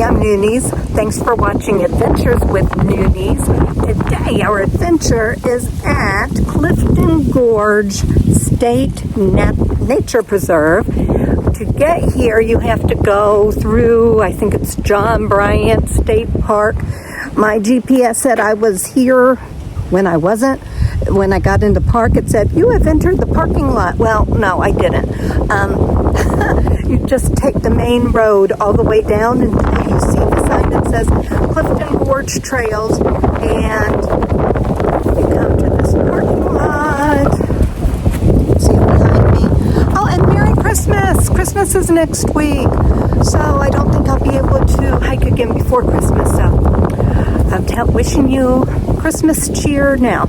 I'm Noonies. Thanks for watching Adventures with Noonies. Today our adventure is at Clifton Gorge State Nature Preserve. To get here you have to go through, I think it's John Bryant State Park. My GPS said I was here when I wasn't. When I got into park it said, you have entered the parking lot. Well, no, I didn't. You just take the main road all the way down until you see the sign that says Clifton Gorge Trails, and you come to this parking lot. See it behind me? Oh, and Merry Christmas! Christmas is next week, so I don't think I'll be able to hike again before Christmas, so I'm wishing you Christmas cheer now.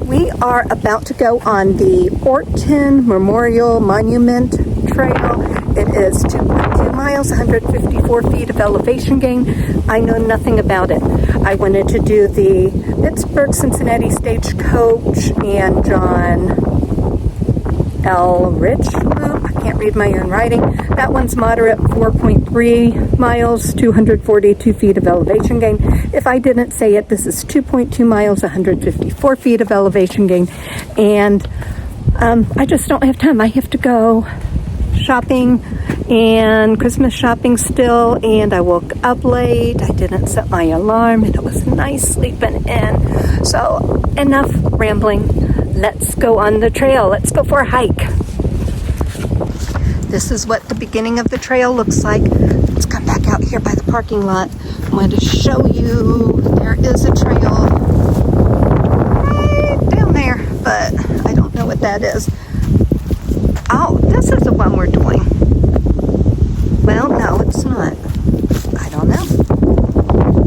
We are about to go on the Orton Memorial Monument Trail. It is 2.2 miles, 154 feet of elevation gain. I know nothing about it. I wanted to do the Pittsburgh-Cincinnati Stagecoach and John L. Rich Loop. I can't read my own writing. That one's moderate, 4.3 miles, 242 feet of elevation gain. If I didn't say it, this is 2.2 miles, 154 feet of elevation gain. And I just don't have time. I have to go shopping and Christmas shopping still, and I woke up late. I didn't set my alarm, and it was nice sleeping in. So enough rambling. Let's go on the trail. Let's go for a hike. This is what the beginning of the trail looks like. Let's come back out here by the parking lot. I'm going to show you there is a trail right down there, but I don't know what that is. Oh, this is the one we're doing. Well, no, it's not. I don't know.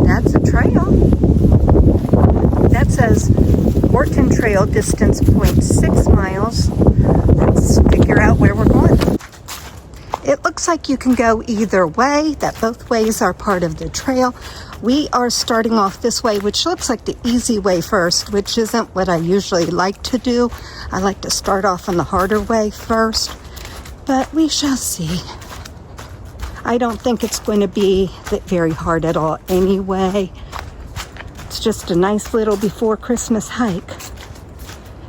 That's a trail. That says Orton Trail, distance 0.6 miles. Let's figure out where we're going. It looks like you can go either way, that both ways are part of the trail. We are starting off this way, which looks like the easy way first, which isn't what I usually like to do. I like to start off on the harder way first, but we shall see. I don't think it's going to be very hard at all anyway. It's just a nice little before Christmas hike.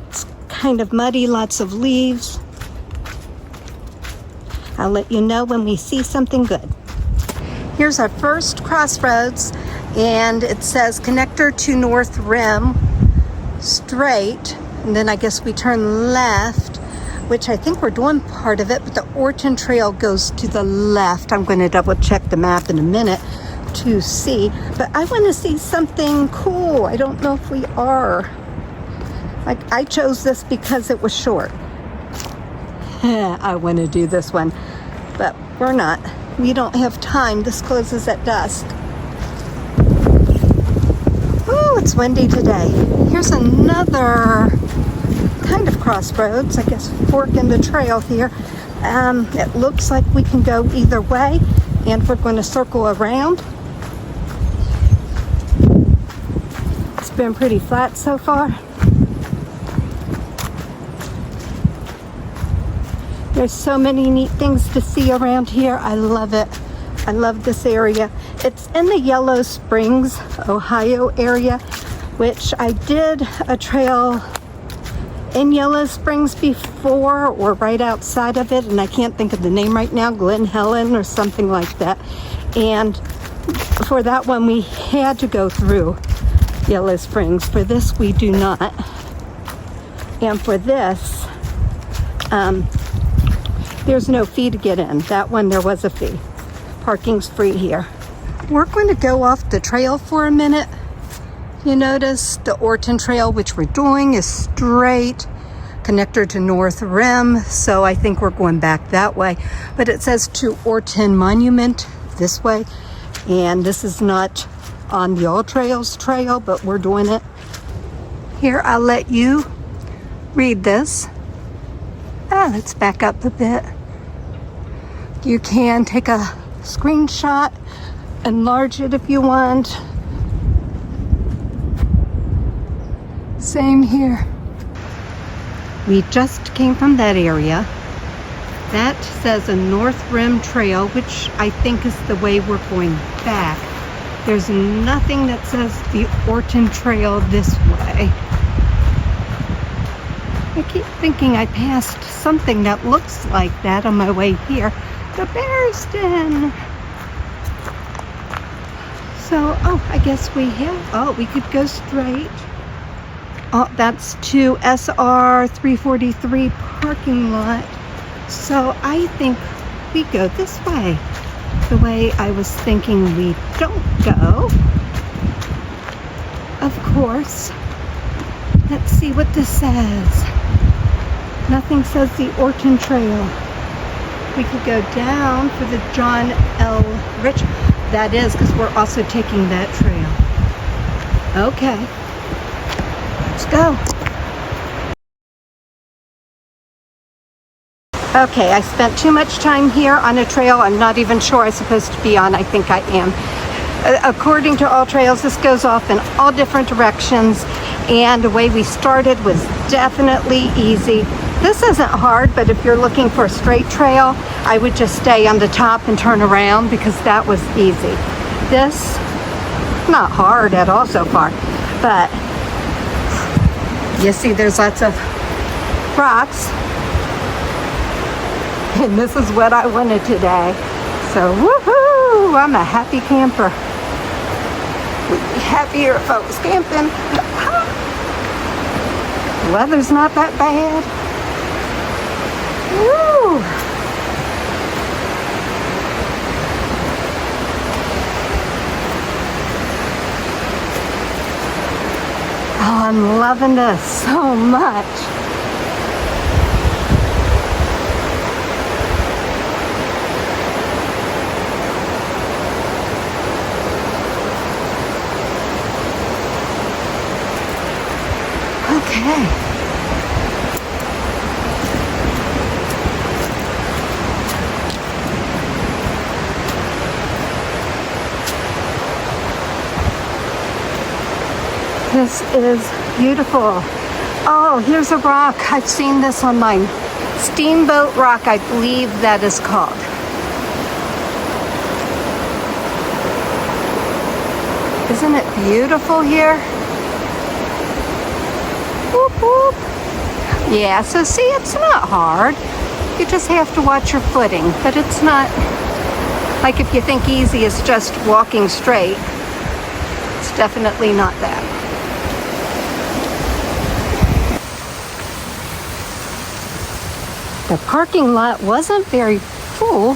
It's kind of muddy, lots of leaves. I'll let you know when we see something good. Here's our first crossroads, and it says connector to North Rim, straight, and then I guess we turn left, which I think we're doing part of it, but the Orton Trail goes to the left. I'm going to double check the map in a minute to see, but I want to see something cool. I don't know if we are. Like, I chose this because it was short. I want to do this one, but we're not. We don't have time. This closes at dusk. Oh, it's windy today. Here's another kind of crossroads, I guess, fork in the trail here. It looks like we can go either way, and we're going to circle around. It's been pretty flat so far. There's so many neat things to see around here. I love it. I love this area. It's in the Yellow Springs, Ohio area, which I did a trail in Yellow Springs before, or right outside of it, and I can't think of the name right now, Glen Helen or something like that. And for that one, we had to go through Yellow Springs. For this, we do not. And for this, there's no fee to get in. That one, there was a fee. Parking's free here. We're going to go off the trail for a minute. You notice the Orton Trail, which we're doing, is straight, connector to North Rim, so I think we're going back that way. But it says to Orton Monument this way, and this is not on the All Trails Trail, but we're doing it. Here, I'll let you read this. Let's back up a bit. You can take a screenshot, enlarge it if you want. Same here. We just came from that area. That says a North Rim Trail, which I think is the way we're going back. There's nothing that says the Orton Trail this way. I keep thinking I passed something that looks like that on my way here. The Bear's Den. So, I guess we could go straight. Oh, that's to SR 343 parking lot. So I think we go this way. The way I was thinking we don't go. Of course. Let's see what this says. Nothing says the Orton Trail. We could go down for the John L. Rich. That is, because we're also taking that trail. Okay. Let's go. Okay, I spent too much time here on a trail I'm not even sure I'm supposed to be on. I think I am. According to All Trails, this goes off in all different directions, and the way we started was definitely easy. This isn't hard, but if you're looking for a straight trail, I would just stay on the top and turn around because that was easy. This, not hard at all so far, but you see there's lots of rocks. And this is what I wanted today. So, woohoo! I'm a happy camper. We'd be happier if I was camping. The weather's not that bad. Woo! Oh, I'm loving this so much. Okay. This is beautiful. Oh, here's a rock. I've seen this online. Steamboat Rock, I believe that is called. Isn't it beautiful here? Whoop, whoop. Yeah, so see, it's not hard. You just have to watch your footing, but it's not like if you think easy is just walking straight. It's definitely not that. The parking lot wasn't very full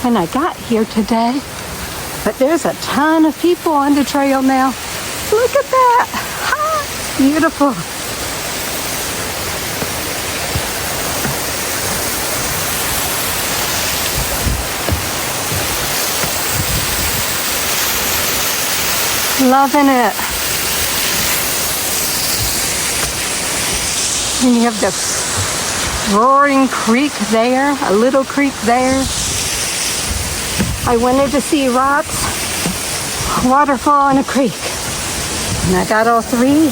when I got here today, but there's a ton of people on the trail now. Look at that. Ah, beautiful. Loving it. And you have the roaring creek there, a little creek there. I wanted to see rocks, waterfall, and a creek. And I got all three.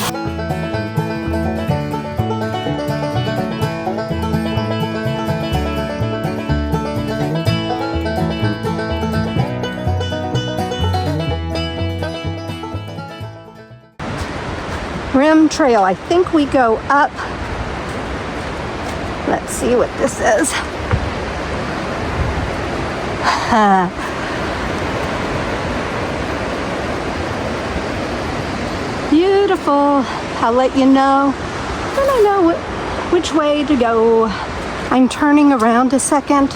Rim Trail. I think we go up. Let's see what this is. Beautiful. I'll let you know when I know which way to go. I'm turning around a second,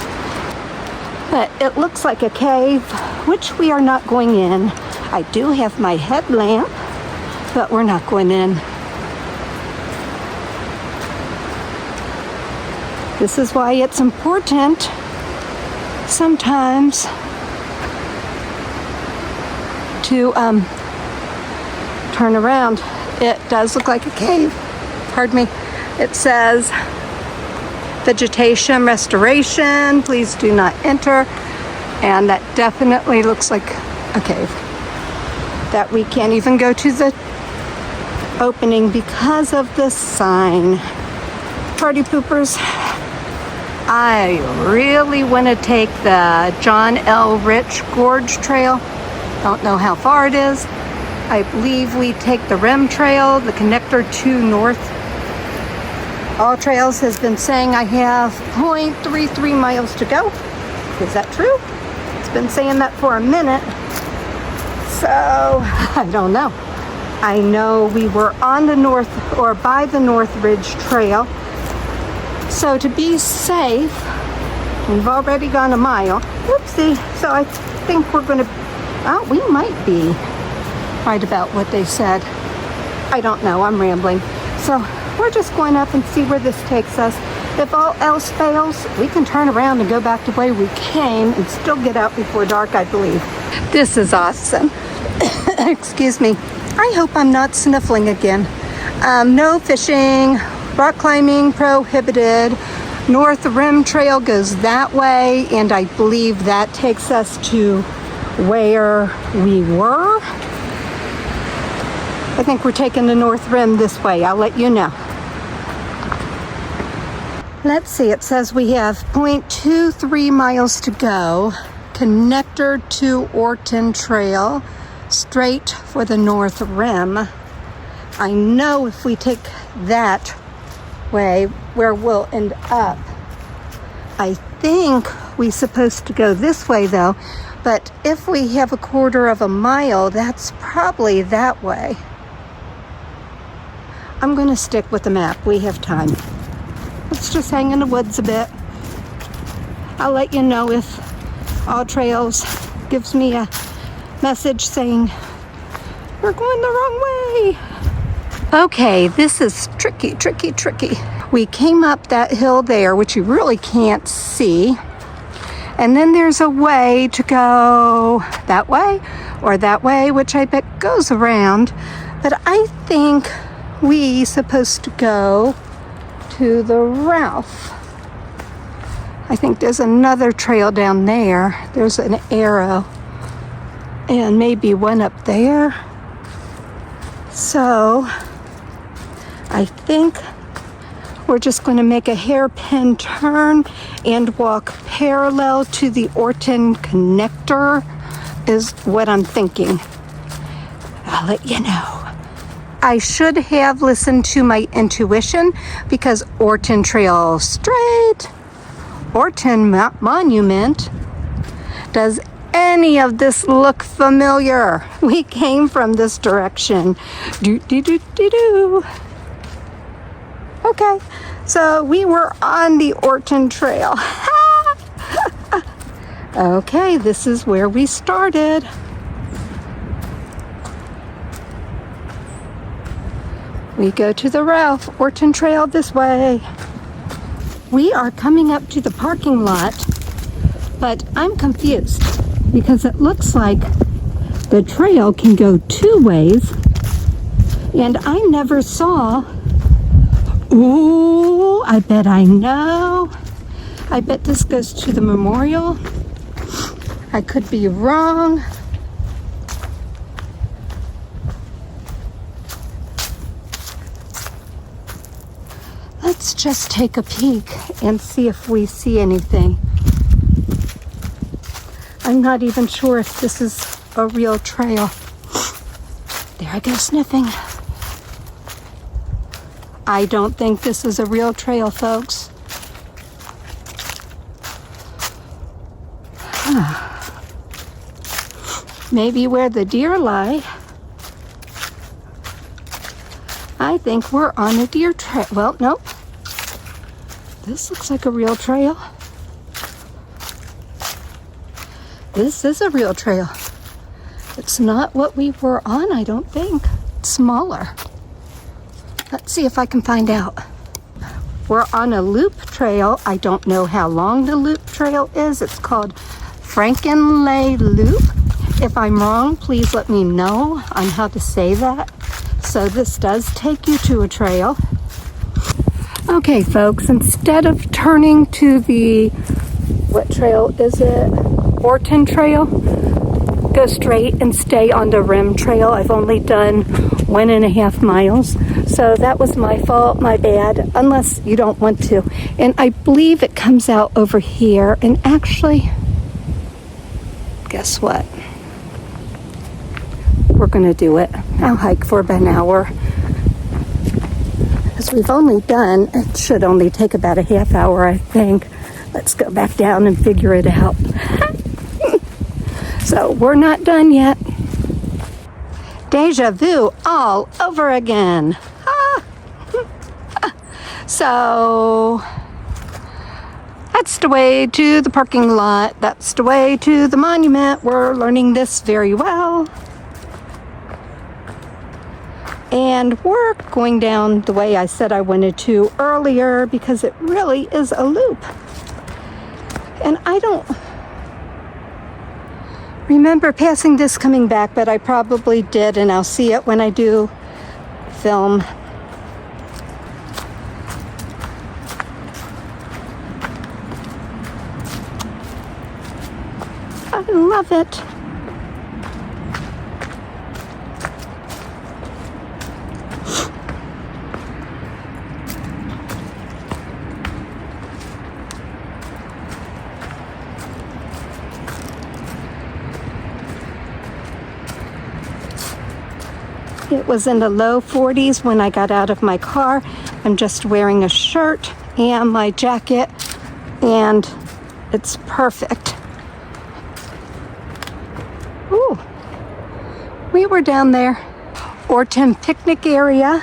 but it looks like a cave, which we are not going in. I do have my headlamp, but we're not going in. This is why it's important sometimes to turn around. It does look like a cave. Pardon me. It says vegetation restoration, please do not enter. And that definitely looks like a cave that we can't even go to the opening because of the sign. Party poopers, I really want to take the John L. Rich Gorge Trail. Don't know how far it is. I believe we take the Rim Trail, the connector to North. All Trails has been saying I have 0.33 miles to go. Is that true? It's been saying that for a minute. So, I don't know. I know we were on the North, or by the North Ridge Trail. So to be safe, we've already gone a mile. Whoopsie. So I think we're gonna, oh, we might be right about what they said. I don't know, I'm rambling. So we're just going up and see where this takes us. If all else fails, we can turn around and go back the way we came and still get out before dark, I believe. This is awesome. Excuse me. I hope I'm not sniffling again. No fishing, rock climbing prohibited. North Rim Trail goes that way, and I believe that takes us to where we were. I think we're taking the North Rim this way. I'll let you know. Let's see, it says we have 0.23 miles to go. Connector to Orton Trail, straight for the North Rim. I know if we take that way, where we'll end up. I think we're supposed to go this way though, but if we have a quarter of a mile, that's probably that way. I'm gonna stick with the map, we have time. Let's just hang in the woods a bit. I'll let you know if All Trails gives me a message saying we're going the wrong way. Okay, this is tricky. We came up that hill there, which you really can't see. And then there's a way to go that way or that way, which I bet goes around. But I think we supposed to go to the Ralph. I think there's another trail down there. There's an arrow and maybe one up there. So I think we're just going to make a hairpin turn and walk parallel to the Orton connector is what I'm thinking. I'll let you know. I should have listened to my intuition because Orton Trail straight, Orton Monument. Does any of this look familiar? We came from this direction. Do. Okay, so we were on the Orton Trail. Okay, this is where we started. We go to the Ralph Orton Trail this way. We are coming up to the parking lot, but I'm confused because it looks like the trail can go two ways, and I never saw. Ooh, I bet I know. I bet this goes to the memorial. I could be wrong. Let's just take a peek and see if we see anything. I'm not even sure if this is a real trail. There I go sniffing. I don't think this is a real trail, folks. Maybe where the deer lie. I think we're on a deer trail. Well, nope. This looks like a real trail. This is a real trail. It's not what we were on, I don't think. It's smaller. Let's see if I can find out. We're on a loop trail. I don't know how long the loop trail is. It's called Frankenlay Loop. If I'm wrong, please let me know on how to say that. So this does take you to a trail. Okay, folks, instead of turning to the, what trail is it? Orton Trail. Go straight and stay on the Rim Trail. I've only done 1.5 miles. So that was my fault, my bad, unless you don't want to. And I believe it comes out over here. And actually, guess what? we're going to do it. I'll hike for about an hour. As we've only done, it should only take about a half hour, I think. Let's go back down and figure it out. So we're not done yet. Deja vu all over again. So that's the way to the parking lot. That's the way to the monument. We're learning this very well. And we're going down the way I said I wanted to earlier because it really is a loop. And I don't remember passing this coming back, but I probably did, and I'll see it when I do film. I love it. It was in the low 40s when I got out of my car. I'm just wearing a shirt and my jacket, and it's perfect. Ooh, we were down there. Orton picnic area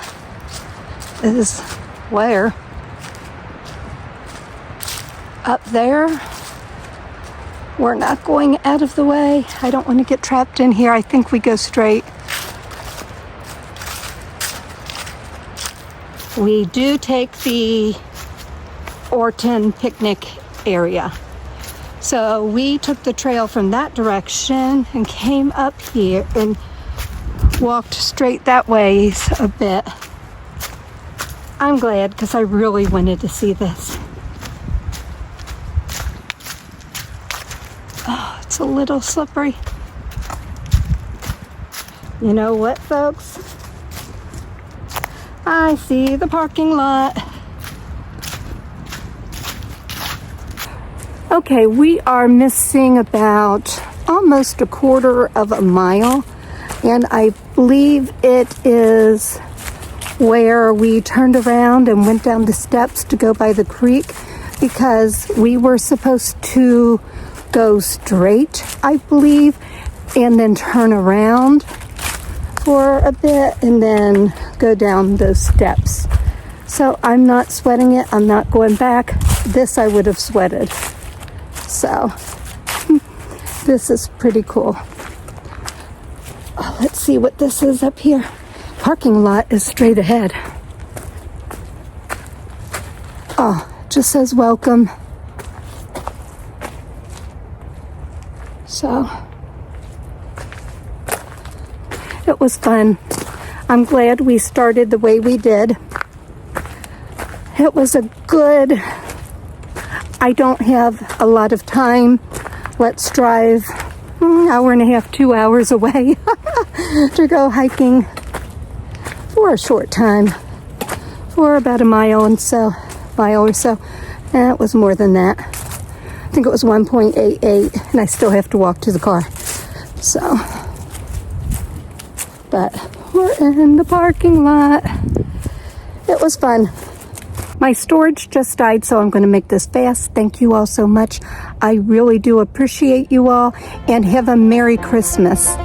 is where? Up there. We're not going out of the way. I don't want to get trapped in here. I think we go straight. We do take the Orton picnic area. So we took the trail from that direction and came up here and walked straight that way a bit. I'm glad because I really wanted to see this. Oh, it's a little slippery. You know what, folks? I see the parking lot. Okay, we are missing about almost a quarter of a mile, and I believe it is where we turned around and went down the steps to go by the creek, because we were supposed to go straight, I believe, and then turn around for a bit and then go down those steps. So I'm not sweating it. I'm not going back. This I would have sweated. So this is pretty cool. Oh, let's see what this is up here. Parking lot is straight ahead. Oh, it just says welcome. So it was fun. I'm glad we started the way we did. It was a good, I don't have a lot of time. Let's drive an hour and a half, 2 hours away to go hiking for a short time, for about a mile or so. And it was more than that. I think it was 1.88, and I still have to walk to the car. So, but we're in the parking lot. It was fun. My storage just died, so I'm going to make this fast. Thank you all so much. I really do appreciate you all, and have a Merry Christmas.